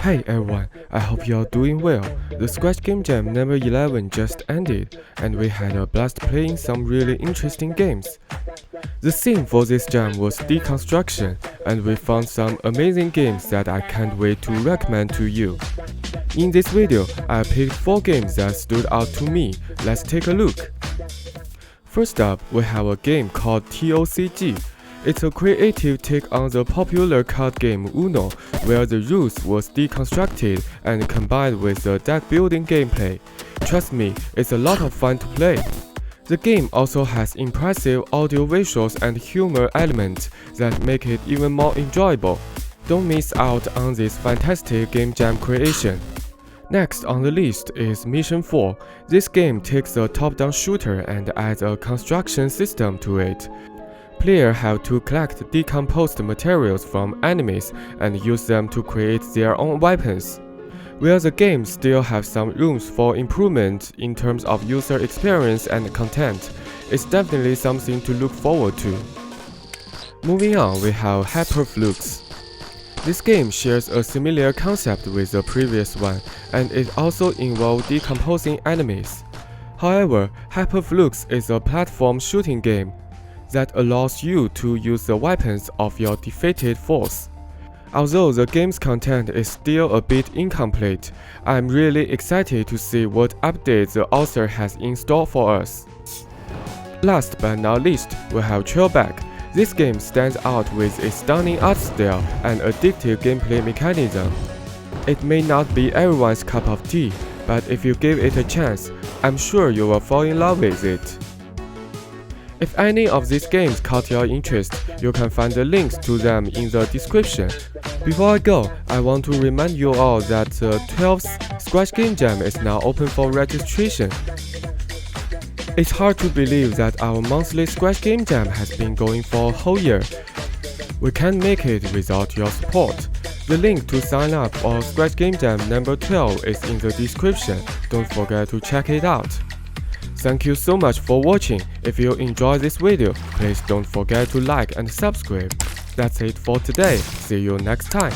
Hey everyone, I hope you are doing well. The Scratch Game Jam number 11 just ended, and we had a blast playing some really interesting games. The theme for this jam was deconstruction, and we found some amazing games that I can't wait to recommend to you. In this video, I picked 4 games that stood out to me. Let's take a look. First up, we have a game called TOCG. It's a creative take on the popular card game Uno, where the rules was deconstructed and combined with the deck building gameplay. Trust me, it's a lot of fun to play. The game also has impressive audio visuals and humor elements that make it even more enjoyable. Don't miss out on this fantastic game jam creation. Next on the list is Mission 4. This game takes a top-down shooter and adds a construction system to it. Players have to collect decomposed materials from enemies and use them to create their own weapons. While the game still has some rooms for improvement in terms of user experience and content, it's definitely something to look forward to. Moving on, we have HyperFlux. This game shares a similar concept with the previous one, and it also involves decomposing enemies. However, HyperFlux is a platform shooting game that allows you to use the weapons of your defeated foes. Although the game's content is still a bit incomplete, I'm really excited to see what updates the author has in store for us. Last but not least, we have TRB Back. This game stands out with its stunning art style and addictive gameplay mechanism. It may not be everyone's cup of tea, but if you give it a chance, I'm sure you will fall in love with it. If any of these games caught your interest, you can find the links to them in the description. Before I go, I want to remind you all that the 12th Scratch Game Jam is now open for registration. It's hard to believe that our monthly Scratch Game Jam has been going for a whole year. We can't make it without your support. The link to sign up for Scratch Game Jam number 12 is in the description. Don't forget to check it out. Thank you so much for watching. If you enjoyed this video, please don't forget to like and subscribe. That's it for today. See you next time.